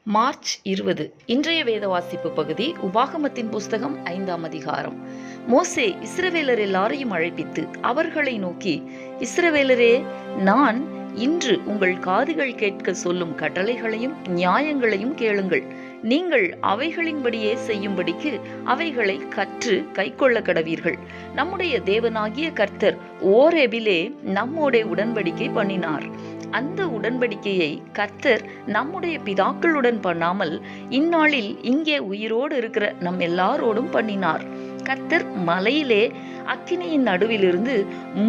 March 20 இன்றைய வேத வாசிப்பு பகுதி உபாகமத்தின் புஸ்தகம் 5ஆம் அதிகாரம். மோசே இஸ்ரவேலர் எல்லாரையும் அழைப்பித்து அவர்களை நோக்கி, இஸ்ரவேலரே, நான் இன்று உங்கள் காதுகள் கேட்க சொல்லும் கட்டளைகளையும் நியாயங்களையும் கேளுங்கள். நீங்கள் அவைகளின்படியே செய்யும்படிக்கு அவைகளை கற்று கைக்கொள்ள கடவீர்கள். நம்முடைய தேவனாகிய கர்த்தர் ஓரேபிலே நம்மோட உடன்படிக்கை பண்ணினார். அந்த உடன்படிக்கையை கர்த்தர் நம்முடைய பிதாக்களுடன் பண்ணாமல் இந்நாளில் இங்கே உயிரோடு இருக்கிற நம் எல்லாரோடும் பண்ணினார். கர்த்தர் மலையிலே அக்கினியின் நடுவிலிருந்து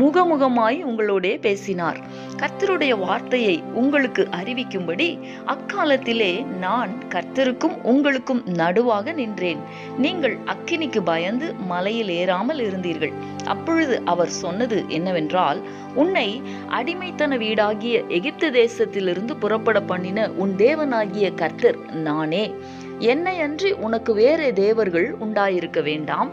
முகமுகமாய் உங்களோடே பேசினார். கர்த்தருடைய வார்த்தையை உங்களுக்கு அறிவிக்கும்படி அக்காலத்திலே நான் கர்த்தருக்கும் உங்களுக்கும் நடுவாக நின்றேன். நீங்கள் அக்கினிக்கு பயந்து மலையில் ஏறாமல் இருந்தீர்கள். அப்பொழுது அவர் சொன்னது என்னவென்றால், உன்னை அடிமைத்தன வீடாகிய எகிப்து தேசத்திலிருந்து புறப்பட பண்ணின உன் தேவனாகிய கர்த்தர் நானே. என்னை அன்றி உனக்கு வேறே தேவர்கள் உண்டாயிருக்க வேண்டாம்.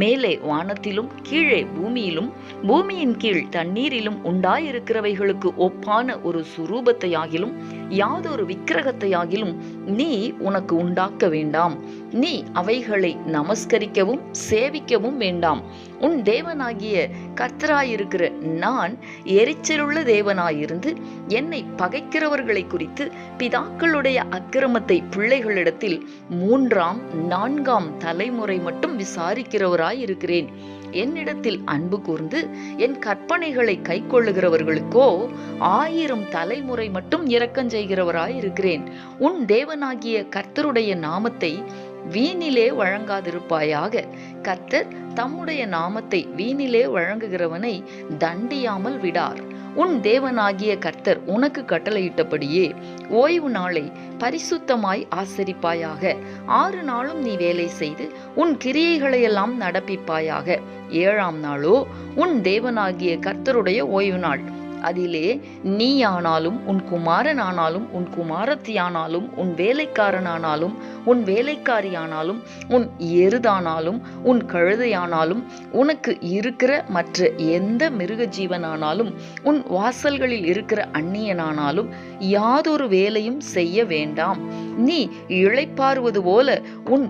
மேலே வானத்திலும் கீழே பூமியிலும் பூமியின் கீழ் தண்ணீரிலும் உண்டாயிருக்கிறவைகளுக்கு ஒப்பான ஒரு சுரூபத்தையாகிலும் யாதொரு விக்கிரகத்தையாகிலும் நீ உனக்கு உண்டாக்க வேண்டாம். நீ அவைகளை நமஸ்கரிக்கவும் சேவிக்கவும் வேண்டாம். உன் தேவனாகிய கர்த்தராயிருக்கிற நான் எரிச்சலுள்ள தேவனாயிருந்து என்னை பகைக்கிறவர்களை குறித்து பிதாக்களுடைய அக்கிரமத்தை பிள்ளைகளிடத்தில் 3ஆம் 4ஆம் தலைமுறை மட்டும் விசாரிக்கிறவராயிருக்கிறேன். என்னிடத்தில் அன்பு கூர்ந்து என் கற்பனைகளை கைக்கொள்ளுகிறவர்களுக்கோ 1000 தலைமுறை மட்டும் இரக்கம் செய்கிறவராயிருக்கிறேன். உன் தேவனாகிய கர்த்தருடைய நாமத்தை வீணிலே வழங்காதிருப்பாயாக. கர்த்தர் தம்முடைய நாமத்தை வீணிலே வழங்குகிறவனை தண்டியாமல் விடார். உன் தேவனாகிய கர்த்தர் உனக்கு கட்டளையிட்டபடியே ஓய்வு நாளை பரிசுத்தமாய் ஆசரிப்பாயாக. 6 நாளும் நீ வேலை செய்து உன் கிரியைகளையெல்லாம் நடப்பிப்பாயாக. 7ஆம் நாளோ உன் தேவனாகிய கர்த்தருடைய ஓய்வு நாள். அதிலே நீயானாலும் உன் குமாரனானாலும் உன் குமாரத்தியானாலும் உன் வேலைக்காரனானாலும் உன் வேலைக்காரியானாலும் உன் எருதானாலும் உன் கழுதையானாலும் உனக்கு இருக்கிற மற்ற எந்த மிருக ஜீவனானாலும் உன் வாசல்களில் இருக்கிற அந்நியனானாலும் யாதொரு வேலையும் செய்ய வேண்டாம். நீ இளைப்பாறுவது போல உன்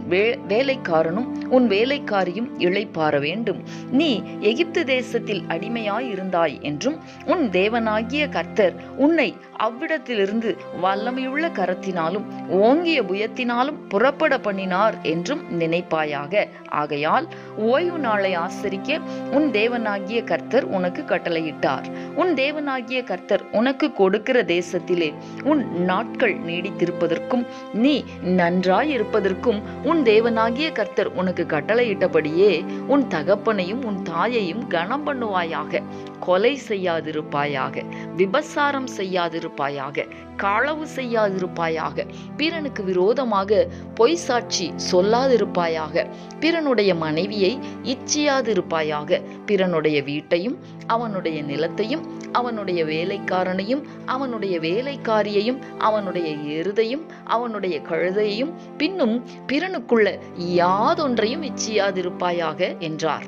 வேலைக்காரனும் உன் வேலைக்காரியும் இளைப்பாற வேண்டும். நீ எகிப்து தேசத்தில் அடிமையாய் இருந்தாய் என்றும் உன் தேவனாகிய கர்த்தர் உன்னை அவ்விடத்திலிருந்து வல்லமையுள்ள கரத்தினாலும் ஓங்கிய புயத்தினாலும் புறப்பட பண்ணினார் என்றும் நினைப்பாயாக. ஆகையால் ஓய்வு நாளை ஆசரிக்க உன் தேவனாகிய கர்த்தர் உனக்கு கட்டளையிட்டார். உன் தேவனாகிய கர்த்தர் உனக்கு கொடுக்கிற தேசத்திலே உன் நாட்கள் நீடித்திருப்பதற்கும் நீ நன்றாயிருப்பதற்கும் உன் தேவனாகிய கர்த்தர் உனக்கு கட்டளையிட்டபடியே உன் தகப்பனையும் உன் தாயையும் கனம் பண்ணுவாயாக. கொலை செய்யாதிருப்பாயாக, விபசாரம் செய்யாதிருப்பாயாக, களவு செய்யாதிருப்பாயாக, பிறனுக்கு விரோதமாக பொய் சாட்சி சொல்லாதிருப்பாயாக, பிறனுடைய மனைவியை இச்சியாதிருப்பாயாக, பிறனுடைய வீட்டையும் அவனுடைய நிலத்தையும் அவனுடைய வேலைக்காரனையும் அவனுடைய வேலைக்காரியையும் அவனுடைய எருதையும் அவனுடைய கழுதையையும் பின்னும் பிறனுக்குள்ள யாதொன்றையும் இச்சியாதிருப்பாயாக என்றார்.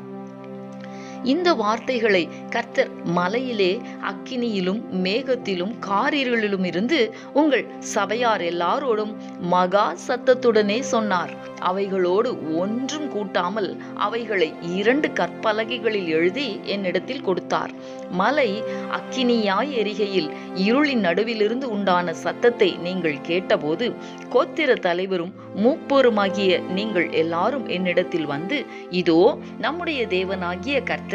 இந்த வார்த்தைகளை கர்த்தர் மலையிலே அக்கினியிலும் மேகத்திலும் காரிருளிலும் இருந்து உங்கள் சபையார் எல்லாரோடும் மகா சத்தத்துடனே சொன்னார். அவைகளோடு ஒன்றும் கூட்டாமல் அவைகளை 2 கற்பலகைகளில் எழுதி என்னிடத்தில் கொடுத்தார். மலை அக்கினியாய் எரிகையில் இருளின் நடுவிலிருந்து உண்டான சத்தத்தை நீங்கள் கேட்டபோது கோத்திர தலைவரும் மூப்பருமாகிய நீங்கள் எல்லாரும் என்னிடத்தில் வந்து, இதோ நம்முடைய தேவனாகிய கர்த்தர்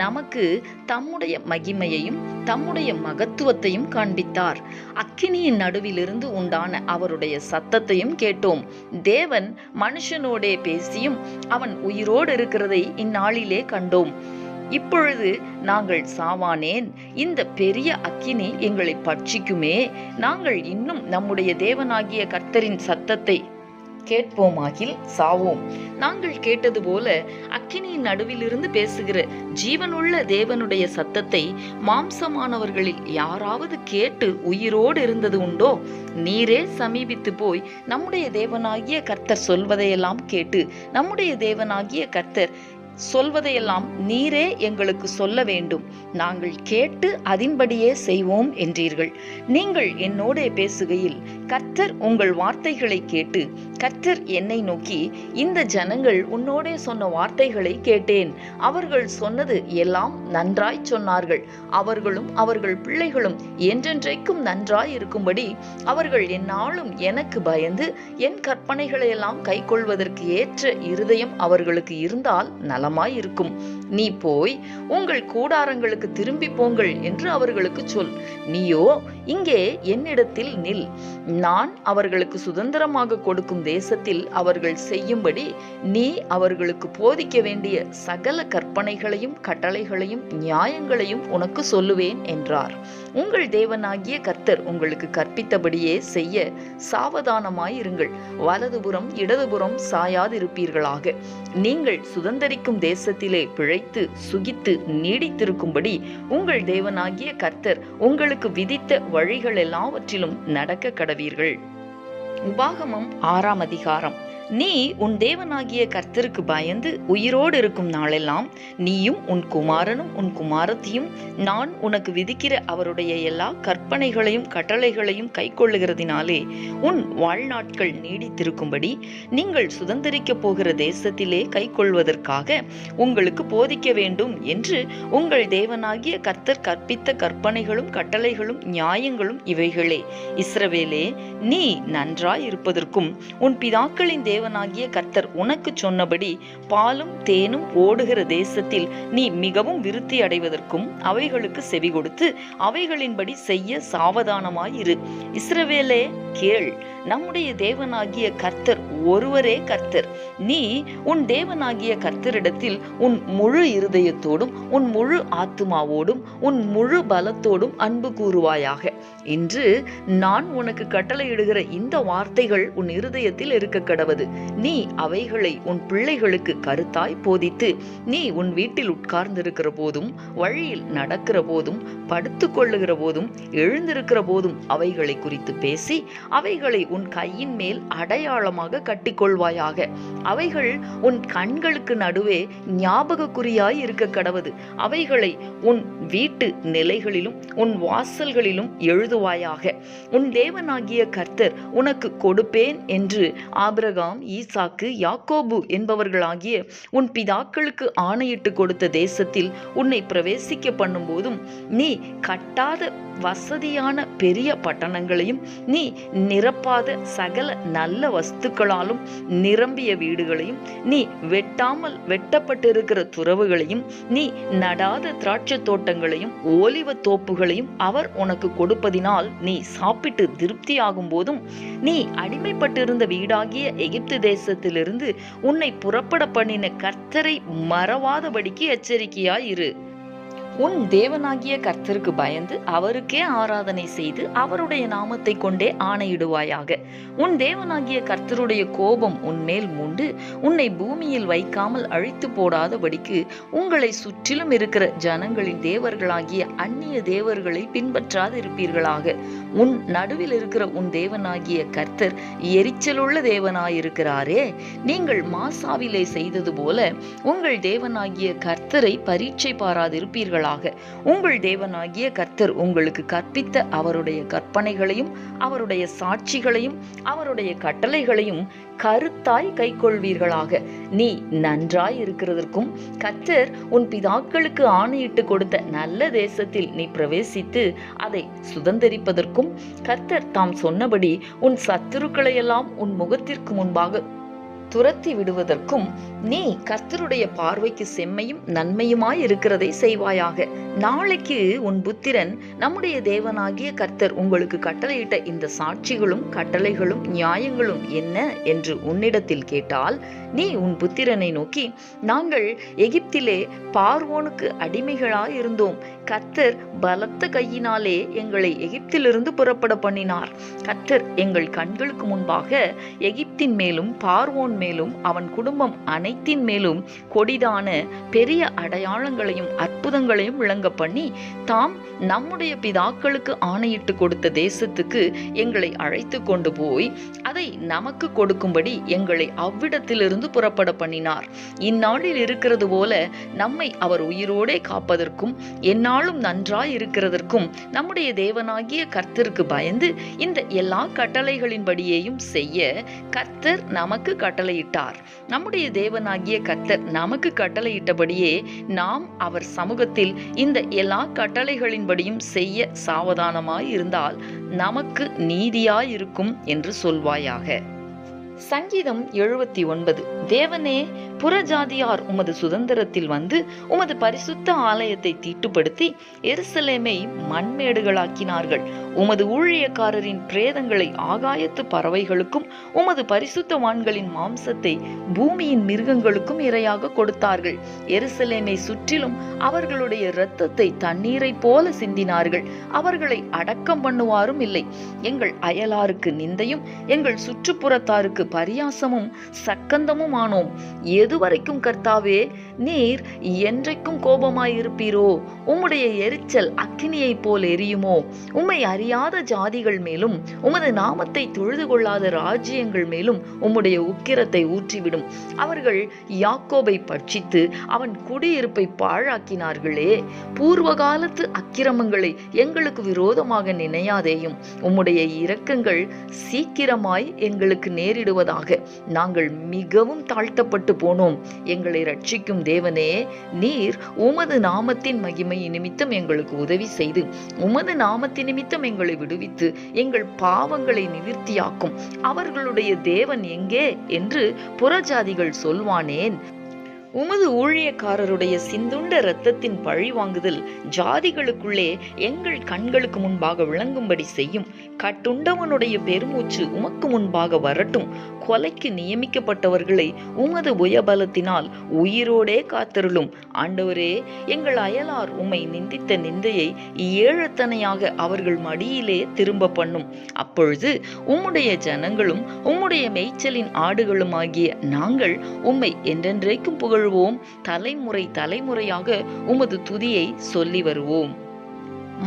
நமக்கு தம்முடைய மகிமையையும் தம்முடைய மகத்துவத்தையும் காண்பித்தார். அக்கினியின் நடுவிலிருந்து உண்டான அவருடைய சத்தத்தையும் கேட்டோம். தேவன் மனுஷனோடே பேசியும் அவன் உயிரோடு இருக்கிறதை இந்நாளிலே கண்டோம். இப்பொழுது நாங்கள் சாவானேன்? இந்த பெரிய அக்கினி எங்களை பட்சிக்குமே. நாங்கள் இன்னும் நம்முடைய தேவனாகிய கர்த்தரின் சத்தத்தை கேட்போமாகில் சாவோம். நாங்கள் கேட்டது போல அக்கினியின் நடுவிலிருந்து பேசுகிற ஜீவனுள்ள தேவனுடைய சத்தத்தை மாம்சமானவர்களில் யாராவது கேட்டு உயிரோடு இருந்தது உண்டோ? நீரே சமீபித்து போய் நம்முடைய தேவனாகிய கர்த்தர் சொல்வதையெல்லாம் கேட்டு நம்முடைய தேவனாகிய கர்த்தர் சொல்வதையெல்லாம் நீரே எங்களுக்கு சொல்ல வேண்டும். நாங்கள் கேட்டு அதின்படியே செய்வோம் என்றீர்கள். நீங்கள் என்னோடே பேசுகையில் கர்த்தர் உங்கள் வார்த்தைகளை கேட்டு, கர்த்தர் என்னை நோக்கி, இந்த ஜனங்கள் உன்னோடே சொன்ன வார்த்தைகளை கேட்டேன். அவர்கள் சொன்னது எல்லாம் நன்றாய் சொன்னார்கள். அவர்களும் அவர்கள் பிள்ளைகளும் என்றென்றைக்கும் நன்றாய் இருக்கும்படி அவர்கள் எந்நாளும் எனக்கு பயந்து என் கற்பனைகளை எல்லாம் கைக்கொள்வதற்கு ஏற்ற இருதயம் அவர்களுக்கு இருந்தால் நலமாயிருக்கும். நீ போய் உங்கள் கூடாரங்களுக்கு திரும்பி போங்கள் என்று அவர்களுக்கு சொல். நீயோ இங்கே என்னிடத்தில் நில். நான் அவர்களுக்கு சுதந்திரமாக கொடுக்கும் தேசத்தில் அவர்கள் செய்யும்படி நீ அவர்களுக்கு போதிக்க வேண்டிய சகல கற்பனைகளையும் கட்டளைகளையும் நியாயங்களையும் உனக்கு சொல்லுவேன் என்றார். உங்கள் தேவனாகிய கர்த்தர் உங்களுக்கு கற்பித்தபடியே செய்ய சாவதானமாயிருங்கள். வலதுபுறம் இடதுபுறம் சாயாதிருப்பீர்களாக. நீங்கள் சுதந்தரிக்கும் தேசத்திலே பிழைத்து சுகித்து நீடித்திருக்கும்படி உங்கள் தேவனாகிய கர்த்தர் உங்களுக்கு விதித்த வழிகள் எல்லாவற்றிலும் நடக்க கடவீர்கள். உபாகமம் 6ஆம் அதிகாரம். நீ உன் தேவனாகிய கர்த்தருக்கு பயந்து உயிரோடு இருக்கும் நாளெல்லாம் நீயும் உன் குமாரனும் உன் குமாரத்தியும் நான் உனக்கு விதிக்கிற அவருடைய எல்லா கற்பனைகளையும் கட்டளைகளையும் கைக்கொள்ளுகிறதினாலே உன் வாழ்நாட்கள் நீடித்திருக்கும்படி நீங்கள் சுதந்தரிக்கப் போகிற தேசத்திலே கைக்கொள்வதற்காக உங்களுக்கு போதிக்க வேண்டும் என்று உங்கள் தேவனாகிய கர்த்தர் கற்பித்த கற்பனைகளும் கட்டளைகளும் நியாயங்களும் இவைகளே. இஸ்ரவேலே, நீ நன்றாய் இருப்பதற்கும் உன் பிதாக்களின் தேவனாகிய கர்த்தர் உனக்கு சொன்னபடி பாலும் தேனும் ஓடுகிற தேசத்தில் நீ மிகவும் விருத்தி அடைவதற்கும் அவைகளுக்கு செவி கொடுத்து அவைகளின்படி செய்ய சாவதானமாயிரு. இஸ்ரவேலே கேள், நம்முடைய தேவனாகிய கர்த்தர் ஒருவரே கர்த்தர். நீ உன் தேவனாகிய கர்த்தரிடத்தில் உன் முழு இருதயத்தோடும் உன் முழு ஆத்துமாவோடும் உன் முழு பலத்தோடும் அன்பு கூறுவாயாக. இன்று நான் உனக்கு கட்டளையிடுகிற இந்த வார்த்தைகள் உன் இருதயத்தில் இருக்க கடவது. நீ அவைகளை உன் பிள்ளைகளுக்கு கருத்தாய் போதித்து நீ உன் வீட்டில் உட்கார்ந்திருக்கிற போதும் வழியில் நடக்கிற போதும் படுத்து கொள்ளுகிற போதும் எழுந்திருக்கிற போதும் அவைகளை குறித்து பேசி அவைகளை உன் கையின் மேல் அடையாளமாக கட்டிக்கொள்வாயாக. அவைகள் உன் கண்களுக்கு நடுவே ஞாபக குறியாய் இருக்க கடவது. அவைகளை உன் வீட்டு நிலைகளிலும் உன் வாசல்களிலும் எழுதுவாயாக. உன் தேவனாகிய கர்த்தர் உனக்கு கொடுப்பேன் என்று ஆபிரகாம், ஈசாக்கு, யாக்கோபு என்பவர்களாகிய உன் பிதாக்களுக்கு ஆணையிட்டு கொடுத்த தேசத்தில் உன்னை பிரவேசிக்க பண்ணும் போதும் நீ கட்டாத வசதியான பெரிய பட்டணங்களையும் நீ நிரப்பாத சகல நல்ல வஸ்துக்களாலும் நிரம்பிய வீடுகளையும் நீ வெட்டாமல் வெட்டப்பட்டிருக்கிற துறவுகளையும் நீ நடாத திராட்சை தோட்டங்களையும் ஓலிவ தோப்புகளையும் அவர் உனக்கு கொடுப்பதினால் நீ சாப்பிட்டு திருப்தியாகும் போதும் நீ அடிமைப்பட்டிருந்த வீடாகிய எகிப்து தேசத்திலிருந்து உன்னை புறப்பட பண்ணின கர்த்தரை மறவாதபடிக்கு எச்சரிக்கையாயிரு. உன் தேவனாகிய கர்த்தருக்கு பயந்து அவருக்கே ஆராதனை செய்து அவருடைய நாமத்தை கொண்டே ஆணையிடுவாயாக. உன் தேவனாகிய கர்த்தருடைய கோபம் உன்மேல் மூண்டு உன்னை பூமியில் வைக்காமல் அழித்து போடாதபடிக்கு உங்களை சுற்றிலும் இருக்கிற ஜனங்களின் தேவர்களாகிய அந்நிய தேவர்களை பின்பற்றாதிருப்பீர்களாக. உன் நடுவில் இருக்கிற உன் தேவனாகிய கர்த்தர் எரிச்சலுள்ள தேவனாயிருக்கிறாரே. நீங்கள் மாசாவிலே செய்தது போல உங்கள் தேவனாகிய கர்த்தரை பரீட்சை பாராதிருப்பீர்கள். உங்கள் தேவனாகிய கர்த்தர் உங்களுக்கு கற்பித்த அவருடைய கற்பனைகளையும் அவருடைய சாட்சிகளையும் அவருடைய கட்டளைகளையும் கருத்தாய் கைக்கொள்வீர்களாக. நீ நன்றாய் இருக்கிறதற்கும் கர்த்தர் உன் பிதாக்களுக்கு ஆணையிட்டு கொடுத்த நல்ல தேசத்தில் நீ பிரவேசித்து அதை சுதந்தரிப்பதற்கும் கர்த்தர் தாம் சொன்னபடி உன் சத்துருக்களையெல்லாம் உன் முகத்திற்கு முன்பாக துரத்தி விடுவதற்கும் நீ கர்த்தருடைய பார்வைக்கு செம்மையும் நன்மையுமாய் இருக்கிறதை செய்வாயாக. நாளைக்கு உன் புத்திரன் நம்முடைய தேவனாகிய கர்த்தர் உங்களுக்கு கட்டளையிட்ட இந்த சாட்சிகளும் கட்டளைகளும் நியாயங்களும் என்ன என்று உன்னிடத்தில் கேட்டால் நீ உன் புத்திரனை நோக்கி, நாங்கள் எகிப்திலே பார்வோனுக்கு அடிமைகளாய் இருந்தோம். கர்த்தர் பலத்த கையினாலே எங்களை எகிப்திலிருந்து புறப்பட பண்ணினார். கர்த்தர் எங்கள் கண்களுக்கு முன்பாக எகிப்தின் மேலும் பார்வோன் மேலும் அவன் குடும்பம் அனைத்தின் மேலும் கொடிதான பெரிய அடையாளங்களையும் அற்புதங்களையும் விளங்க பண்ணி தாம் நம்முடைய பிதாக்களுக்கு ஆணையிட்டு கொடுத்த தேசத்துக்கு எங்களை அழைத்து கொண்டு போய் அதை அதை நமக்கு கொடுக்கும்படி எங்களை அவ்விடத்திலிருந்து புறப்பட பண்ணினார். இந்நாளில் இருக்கிறது போல நம்மை அவர் உயிரோடே காப்பதற்கும் எந்நாளும் நன்றாய் இருக்கிறதற்கும் நம்முடைய தேவனாகிய கர்த்தருக்கு பயந்து இந்த எல்லா கட்டளைகளின்படியேயும் செய்ய கர்த்தர் நமக்கு கட்டளையிட்டார். நம்முடைய தேவனாகிய கர்த்தர் நமக்கு கட்டளையிட்டபடியே நாம் அவர் சமூகத்தில் இந்த எல்லா கட்டளைகளின்படியும் செய்ய சாவதானமாய் இருந்தால் நமக்கு நீதியாயிருக்கும் என்று சொல்வாயாக. சங்கீதம் 79. தேவனே, புறஜாதியார் உமது சுதந்திரத்தில் வந்து உமது பரிசுத்த ஆலயத்தை தீட்டுப்படுத்தி எருசலேமை மண்மேடுகளாக்கினார்கள். உமது ஊழியக்காரரின் பிரேதங்களை ஆகாயத்து பறவைகளுக்கும் உமது பரிசுத்தவான்களின் மாம்சத்தை பூமியின் மிருகங்களுக்கும் இரையாக கொடுத்தார்கள். எருசலேமை சுற்றிலும் அவர்களுடைய இரத்தத்தை தண்ணீரை போல சிந்தினார்கள். அவர்களை அடக்கம் பண்ணுவாரும் இல்லை. எங்கள் அயலாருக்கு நிந்தையும் எங்கள் சுற்றுப்புறத்தாருக்கு பரியாசமும் சக்கந்தமும் ஆனோம். எதுவரைக்கும் கர்த்தாவே, நீர் என்றைக்கும் கோபமாயிருப்பீரோ? உம்முடைய எரிச்சல் அக்கினியைப் போல் எரியுமோ? உம்மை அறியாத ஜாதிகள் மேலும் உமது நாமத்தை தொழுது கொள்ளாத ராஜ்யங்கள் மேலும் உம்முடைய உக்கிரத்தை ஊற்றிவிடும். அவர்கள் யாக்கோபை பட்சித்து அவன் குடியிருப்பை பாழாக்கினார்களே. பூர்வ காலத்து அக்கிரமங்களை எங்களுக்கு விரோதமாக நினையாதேயும். உம்முடைய இரக்கங்கள் சீக்கிரமாய் எங்களுக்கு நேரிடுவதாக. நாங்கள் மிகவும் தாழ்த்தப்பட்டு போனோம். எங்களை ரட்சிக்கும் தேவனே, நீர் உமது நாமத்தின் மகிமை நிமித்தம் எங்களுக்கு உதவி செய்து உமது நாமத்தின் நிமித்தம் எங்களை விடுவித்து எங்கள் பாவங்களை நிவிர்த்தியாக்கும். அவர்களுடைய தேவன் எங்கே என்று புறஜாதிகள் சொல்வானேன்? உமது ஊழியக்காரருடைய சிந்துண்ட இரத்தத்தின் பழி வாங்குதல் ஜாதிகளுக்குள்ளே எங்கள் கண்களுக்கு முன்பாக விளங்கும்படி செய்யும். கட்டுண்டவனுடைய பெருமூச்சு உமக்கு முன்பாக வரட்டும். கொலைக்கு நியமிக்கப்பட்டவர்களை உமது புயபலத்தினால் உயிரோடே காத்தருளும். ஆண்டவரே, எங்கள் அயலார் உம்மை நிந்தித்த நிந்தையை ஏழத்தனையாக அவர்கள் மடியிலே திரும்ப பண்ணும். அப்பொழுது உம்முடைய ஜனங்களும் உம்முடைய மேய்ச்சலின் ஆடுகளும் ஆகிய நாங்கள் உம்மை என்றென்றைக்கும் புகழ்வோம். தலைமுறை தலைமுறையாக உமது துதியை சொல்லி வருவோம்.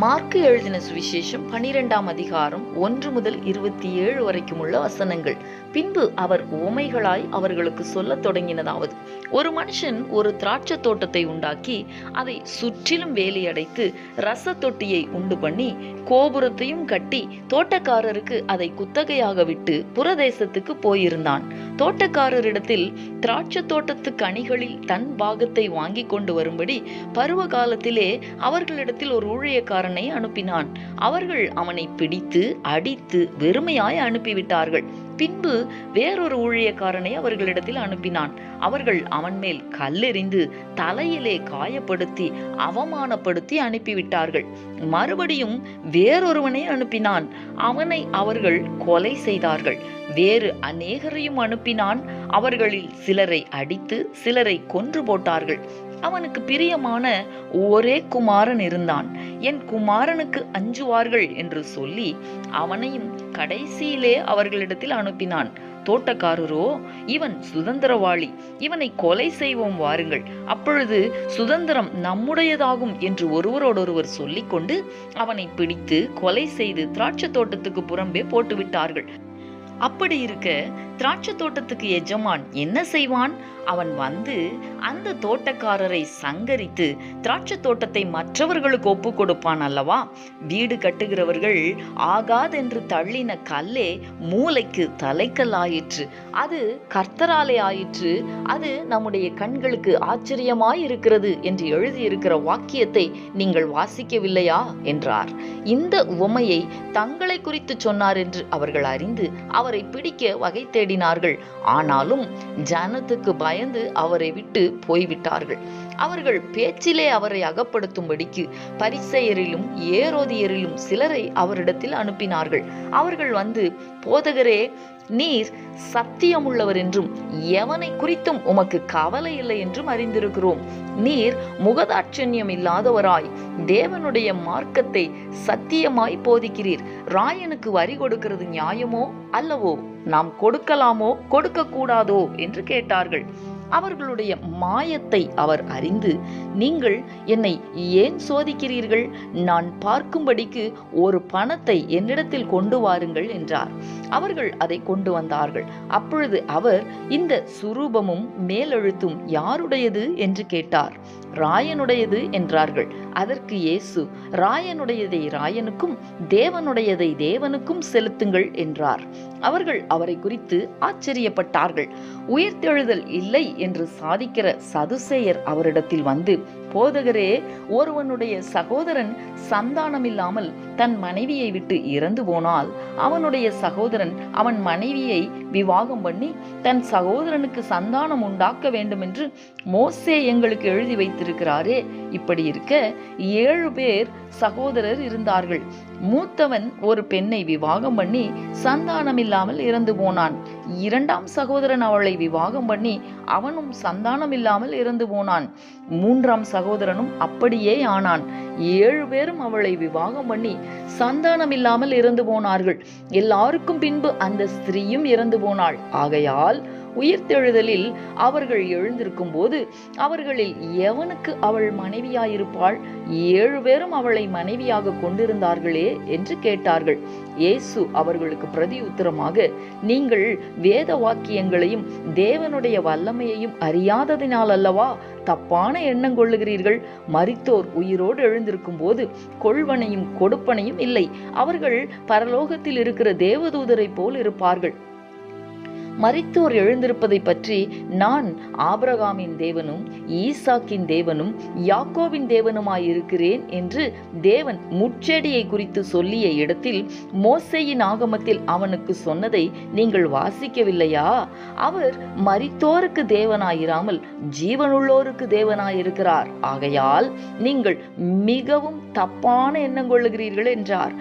மார்க்கு எழுதின சுவிசேஷம் 12ஆம் அதிகாரம் 1 முதல் 27 வரைக்கும் உள்ள வசனங்கள். பின்பு அவர் உவமைகளாய் அவர்களுக்கு சொல்லத் தொடங்கினதாவது: ஒரு மனுஷன் ஒரு திராட்சை தோட்டத்தை உண்டாக்கி அதை சுற்றிலும் வேலியடைத்து ரச தொட்டியை உண்டு பண்ணி கோபுரத்தையும் கட்டி தோட்டக்காரருக்கு அதை குத்தகையாக விட்டு புறதேசத்துக்கு போயிருந்தான். தோட்டக்காரரிடத்தில் திராட்சை தோட்டத்து கனிகளில் தன் பாகத்தை வாங்கி கொண்டு வரும்படி பருவ காலத்திலே அவர்களிடத்தில் ஒரு ஊழியக்காரனை அனுப்பினான். அவர்கள் அவனை பிடித்து அடித்து வெறுமையாய் அனுப்பிவிட்டார்கள். பின்பு வேறொரு ஊழியக்காரனை அவர்களிடத்தில் அனுப்பினான். அவர்கள் அவன் மேல் கல்லெறிந்து தலையிலே காயப்படுத்தி அவமானப்படுத்தி அனுப்பிவிட்டார்கள். மறுபடியும் வேறொருவனை அனுப்பினான். அவனை அவர்கள் கொலை செய்தார்கள். வேறு அநேகரையும் அனுப்பினான். அவர்களில் சிலரை அடித்து சிலரை கொன்று போட்டார்கள். அவனுக்கு பிரியமான ஒரே குமாரன் இருந்தான். என் குமாரனுக்கு அஞ்சுவார்கள் என்று சொல்லி அவனையும் கடைசியிலே அவர்களிடத்தில் அனுப்பினான். தோட்டக்காரரோ, இவன் சுதந்திரவாளி, இவனை கொலை செய்வோம் வாருங்கள், அப்பொழுது சுதந்திரம் நம்முடையதாகும் என்று ஒருவரோடொருவர் சொல்லிக்கொண்டு அவனை பிடித்து கொலை செய்து திராட்சை தோட்டத்துக்கு புறம்பே போட்டுவிட்டார்கள். அப்படி இருக்க திராட்சை தோட்டத்துக்கு எஜமான் என்ன செய்வான்? அவன் வந்து அந்த தோட்டக்காரரை சங்கரித்து திராட்சை தோட்டத்தை மற்றவர்களுக்கு ஒப்பு கொடுப்பான் அல்லவா? வீடு கட்டுகிறவர்கள் ஆகாதென்று தள்ளின கல்லே மூலைக்கு தலைக்கல்லாயிற்று. அது கர்த்தராலே ஆயிற்று. அது நம்முடைய கண்களுக்கு ஆச்சரியமாய் இருக்கிறது என்று எழுதியிருக்கிற வாக்கியத்தை நீங்கள் வாசிக்கவில்லையா என்றார். இந்த உவமையை தங்களை குறித்து சொன்னார் என்று அவர்கள் அறிந்து அவரை பிடிக்க வகை தேடினார்கள். ஆனாலும் ஜனத்துக்கு பயந்து அவரை விட்டு போய்விட்டார்கள். அவர்கள் பேச்சிலே அவரை அகப்படுத்தும்படிக்கு பரிசேயரிலும் ஏரோதியரிலும் சிலரை அவரிடத்தில் அனுப்பினார்கள். அவர்கள் வந்து, போதகரே, நீர் சத்தியமுள்ளவர் என்றும் எவனை குறித்தும் உமக்கு கவலை இல்லை என்றும் அறிந்திருக்கிறோம். நீர் முகதாட்சண்யம் இல்லாதவராய் தேவனுடைய மார்க்கத்தை சத்தியமாய் போதிக்கிறீர். ராயனுக்கு வரி கொடுக்கிறது நியாயமோ அல்லவோ? நாம் கொடுக்கலாமோ கொடுக்க கூடாதோ என்று கேட்டார்கள். அவர்களுடைய மாயத்தை அவர் அறிந்து, நீங்கள் என்னை ஏன் சோதிக்கிறீர்கள்? நான் பார்க்கும்படிக்கு ஒரு பணத்தை என்னிடத்தில் கொண்டு வாருங்கள் என்றார். அவர்கள் அதை கொண்டு வந்தார்கள். அப்பொழுது அவர், இந்த சுரூபமும் மேலெழுத்தும் யாருடையது என்று கேட்டார். ராயனுடையது என்றார்கள். அதற்கு இயேசு, ராயனுடையதை ராயனுக்கும் தேவனுடையதை தேவனுக்கும் செலுத்துங்கள் என்றார். அவர்கள் அவரை குறித்து ஆச்சரியப்பட்டார்கள். உயிர்த்தெழுதல் இல்லை என்று சாதிக்கிற சதுசேயர் அவரிடத்தில் வந்து, போதகரே, ஒருவனுடைய சகோதரன் சந்தானமில்லாமல் தன் மனைவியை விட்டு இறந்து போனால் அவனுடைய சகோதரன் அவன் மனைவியை விவாகம் பண்ணி தன் சகோதரனுக்கு சந்தானம் உண்டாக்க வேண்டும் என்று மோசே எங்களுக்கு எழுதி வைத்திருக்கிறாரே. இப்படி இருக்க 7 பேர் சகோதரர் இருந்தார்கள். மூத்தவன் ஒரு பெண்ணை விவாகம் பண்ணி சந்தானமில்லாமல் இறந்து போனான். 2ஆம் சகோதரன் அவளை விவாகம் பண்ணி அவனும் சந்தானம் இல்லாமல் இறந்து போனான். 3ஆம் சகோதரனும் அப்படியே ஆனான். 7 பேரும் அவளை விவாகம் பண்ணி சந்தானம் இல்லாமல் இறந்து போனார்கள். எல்லாருக்கும் பின்பு அந்த ஸ்திரீயும் இறந்து போனாள். ஆகையால் உயிர்த்தெழுதலில் அவர்கள் எழுந்திருக்கும் போது அவர்களில் எவனுக்கு அவள் மனைவியாயிருப்பாள்? 7 பேரும் அவளை மனைவியாக கொண்டிருந்தார்களே என்று கேட்டார்கள். இயேசு அவர்களுக்கு பிரதி உத்தரமாக, நீங்கள் வேத வாக்கியங்களையும் தேவனுடைய வல்லமையையும் அறியாததினால் அல்லவா தப்பான எண்ணம் கொள்ளுகிறீர்கள்? மரித்தோர் உயிரோடு எழுந்திருக்கும் போது கொள்வனையும் கொடுப்பனையும் இல்லை. அவர்கள் பரலோகத்தில் இருக்கிற தேவதூதரை போல் இருப்பார்கள். மரித்தோர் எழுந்திருப்பதை பற்றி நான் ஆபிரகாமின் தேவனும் ஈசாக்கின் தேவனும் யாக்கோபின் தேவனுமாயிருக்கிறேன் என்று தேவன் முட்செடியை குறித்து சொல்லிய இடத்தில் மோசேயின் ஆகமத்தில் அவனுக்கு சொன்னதை நீங்கள் வாசிக்கவில்லையா? அவர் மரித்தோருக்கு தேவனாயிராமல் ஜீவனுள்ளோருக்கு தேவனாயிருக்கிறார். ஆகையால் நீங்கள் மிகவும் தப்பான எண்ணம் கொள்ளுகிறீர்கள் என்றார்.